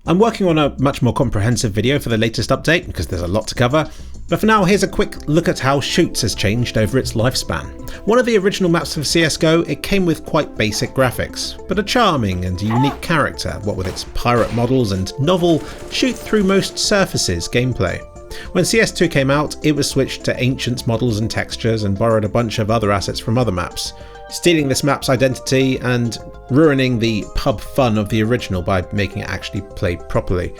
I'm working on a much more comprehensive video for the latest update because there's a lot to cover, but for now here's a quick look at how Shoots has changed over its lifespan. One of the original maps of CSGO, it came with quite basic graphics, but a charming and unique character, what with its pirate models and novel shoot through most surfaces gameplay. When CS2 came out, it was switched to ancient models and textures and borrowed a bunch of other assets from other maps, stealing this map's identity and ruining the pub fun of the original by making it actually play properly.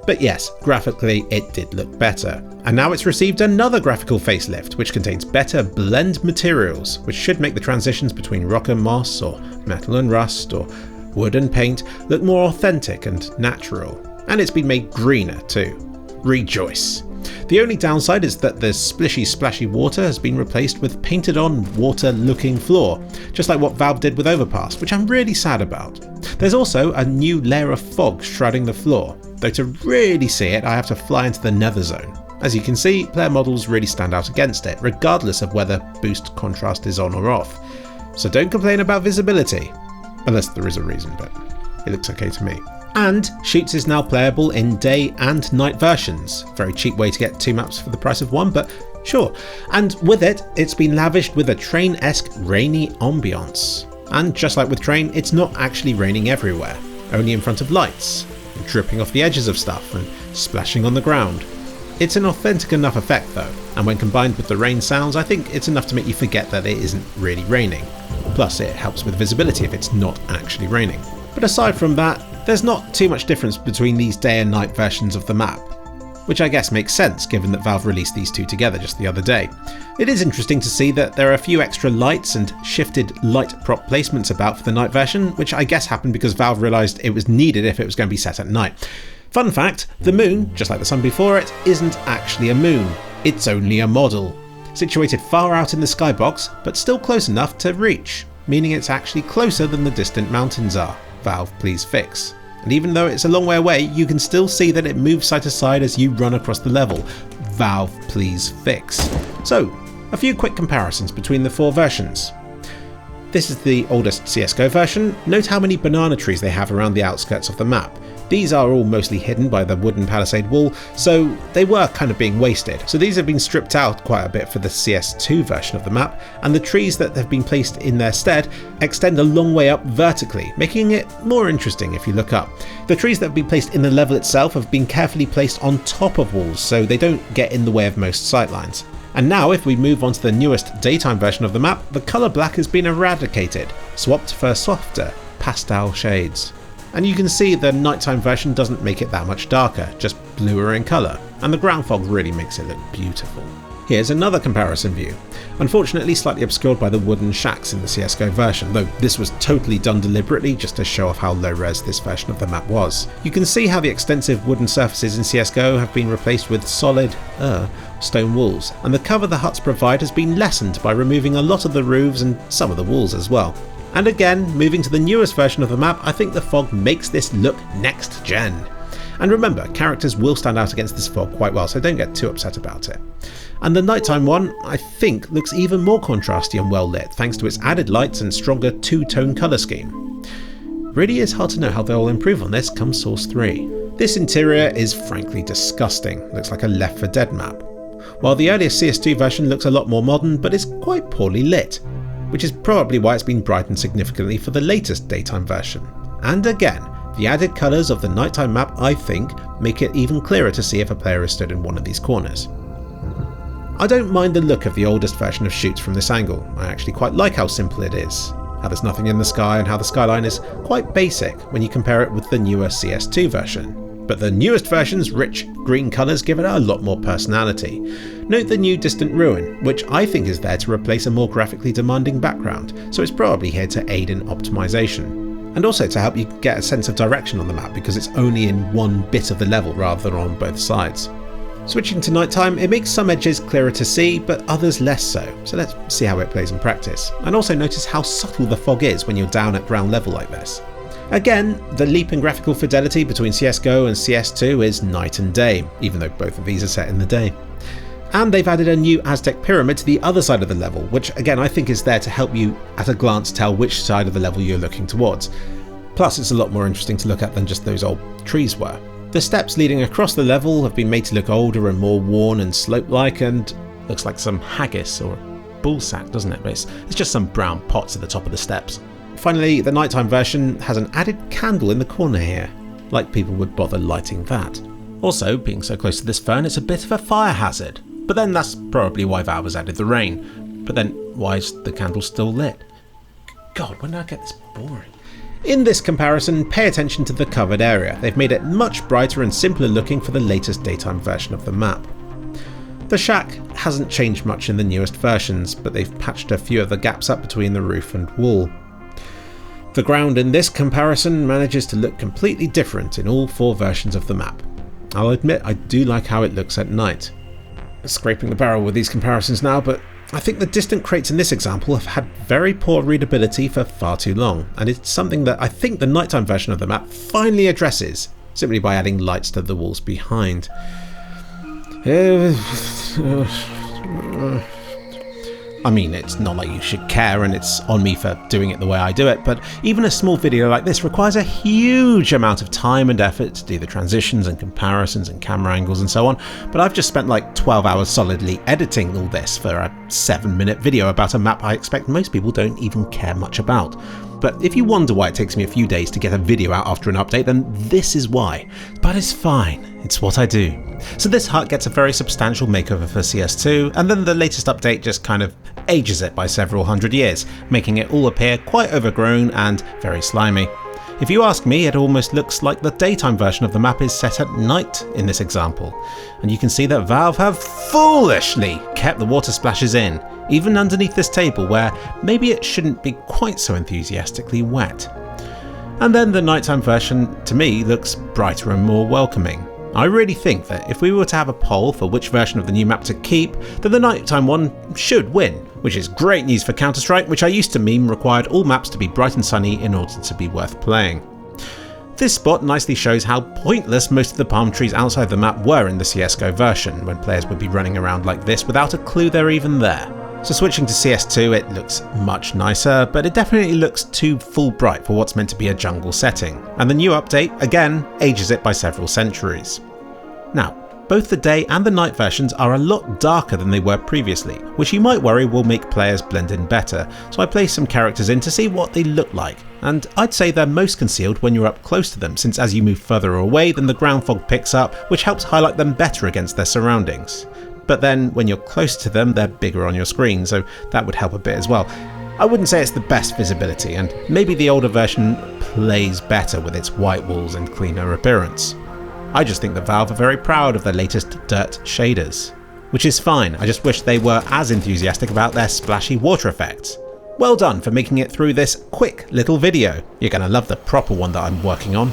But yes, graphically it did look better. And now it's received another graphical facelift, which contains better blend materials, which should make the transitions between rock and moss, or metal and rust, or wood and paint look more authentic and natural. And it's been made greener too. Rejoice! The only downside is that the splishy splashy water has been replaced with painted on water looking floor, just like what Valve did with Overpass, which I'm really sad about. There's also a new layer of fog shrouding the floor, though to really see it I have to fly into the nether zone. As you can see, player models really stand out against it, regardless of whether boost contrast is on or off. So don't complain about visibility, unless there is a reason, but it looks okay to me. And Shoots is now playable in day and night versions. Very cheap way to get two maps for the price of one, but sure. And with it, it's been lavished with a Train-esque rainy ambiance. And just like with Train, it's not actually raining everywhere, only in front of lights, and dripping off the edges of stuff and splashing on the ground. It's an authentic enough effect though, and when combined with the rain sounds, I think it's enough to make you forget that it isn't really raining. Plus it helps with visibility if it's not actually raining. But aside from that, there's not too much difference between these day and night versions of the map, which I guess makes sense given that Valve released these two together just the other day. It is interesting to see that there are a few extra lights and shifted light prop placements about for the night version, which I guess happened because Valve realised it was needed if it was going to be set at night. Fun fact, the moon, just like the sun before it, isn't actually a moon, it's only a model. Situated far out in the skybox, but still close enough to reach, meaning it's actually closer than the distant mountains are. Valve, please fix. And even though it's a long way away, you can still see that it moves side to side as you run across the level. Valve, please fix. So, a few quick comparisons between the four versions. This is the oldest CSGO version. Note how many banana trees they have around the outskirts of the map. These are all mostly hidden by the wooden palisade wall, so they were kind of being wasted. So these have been stripped out quite a bit for the CS2 version of the map, and the trees that have been placed in their stead extend a long way up vertically, making it more interesting if you look up. The trees that have been placed in the level itself have been carefully placed on top of walls, so they don't get in the way of most sightlines. And now if we move on to the newest daytime version of the map, the colour black has been eradicated, swapped for softer pastel shades. And you can see the nighttime version doesn't make it that much darker, just bluer in colour, and the ground fog really makes it look beautiful. Here's another comparison view, unfortunately slightly obscured by the wooden shacks in the CSGO version, though this was totally done deliberately just to show off how low res this version of the map was. You can see how the extensive wooden surfaces in CSGO have been replaced with solid, stone walls, and the cover the huts provide has been lessened by removing a lot of the roofs and some of the walls as well. And again, moving to the newest version of the map, I think the fog makes this look next gen. And remember, characters will stand out against this fog quite well, so don't get too upset about it. And the nighttime one, I think, looks even more contrasty and well lit thanks to its added lights and stronger two-tone colour scheme. Really is hard to know how they'll improve on this come Source 3. This interior is frankly disgusting, looks like a Left 4 Dead map. While the earliest CS2 version looks a lot more modern, but is quite poorly lit, which is probably why it's been brightened significantly for the latest daytime version. And again, the added colours of the nighttime map, I think, make it even clearer to see if a player is stood in one of these corners. I don't mind the look of the oldest version of Shoots from this angle. I actually quite like how simple it is, how there's nothing in the sky and how the skyline is quite basic when you compare it with the newer CS2 version. But the newest version's rich green colours give it a lot more personality. Note the new distant ruin, which I think is there to replace a more graphically demanding background, so it's probably here to aid in optimisation. And also to help you get a sense of direction on the map because it's only in one bit of the level rather than on both sides. Switching to nighttime, it makes some edges clearer to see, but others less so let's see how it plays in practice. And also notice how subtle the fog is when you're down at ground level like this. Again, the leap in graphical fidelity between CSGO and CS2 is night and day, even though both of these are set in the day. And they've added a new Aztec pyramid to the other side of the level, which again I think is there to help you at a glance tell which side of the level you're looking towards. Plus it's a lot more interesting to look at than just those old trees were. The steps leading across the level have been made to look older and more worn and slope-like, and looks like some haggis or bull sack, doesn't it? But it's just some brown pots at the top of the steps. Finally, the nighttime version has an added candle in the corner here, like people would bother lighting that. Also, being so close to this fern, it's a bit of a fire hazard, but then that's probably why Valve has added the rain. But then why is the candle still lit? God, when did I get this boring? In this comparison, pay attention to the covered area. They've made it much brighter and simpler looking for the latest daytime version of the map. The shack hasn't changed much in the newest versions, but they've patched a few of the gaps up between the roof and wall. The ground in this comparison manages to look completely different in all 4 versions of the map. I'll admit I do like how it looks at night. Scraping the barrel with these comparisons now, but I think the distant crates in this example have had very poor readability for far too long, and it's something that I think the nighttime version of the map finally addresses, simply by adding lights to the walls behind. I mean, it's not like you should care, and it's on me for doing it the way I do it, but even a small video like this requires a huge amount of time and effort to do the transitions and comparisons and camera angles and so on, but I've just spent like 12 hours solidly editing all this for a 7-minute video about a map I expect most people don't even care much about. But if you wonder why it takes me a few days to get a video out after an update, then this is why. But it's fine, it's what I do. So this hut gets a very substantial makeover for CS2, and then the latest update just kind of ages it by several hundred years, making it all appear quite overgrown and very slimy. If you ask me, it almost looks like the daytime version of the map is set at night in this example, and you can see that Valve have foolishly kept the water splashes in, even underneath this table where maybe it shouldn't be quite so enthusiastically wet. And then the nighttime version, to me, looks brighter and more welcoming. I really think that if we were to have a poll for which version of the new map to keep, then the nighttime one should win, which is great news for Counter-Strike, which I used to meme required all maps to be bright and sunny in order to be worth playing. This spot nicely shows how pointless most of the palm trees outside the map were in the CSGO version, when players would be running around like this without a clue they're even there. So switching to CS2, it looks much nicer, but it definitely looks too full bright for what's meant to be a jungle setting, and the new update, again, ages it by several centuries. Now, both the day and the night versions are a lot darker than they were previously, which you might worry will make players blend in better, so I placed some characters in to see what they look like, and I'd say they're most concealed when you're up close to them, since as you move further away then the ground fog picks up, which helps highlight them better against their surroundings. But then when you're close to them, they're bigger on your screen, so that would help a bit as well. I wouldn't say it's the best visibility, and maybe the older version plays better with its white walls and cleaner appearance. I just think that Valve are very proud of their latest dirt shaders. Which is fine, I just wish they were as enthusiastic about their splashy water effects. Well done for making it through this quick little video. You're gonna love the proper one that I'm working on.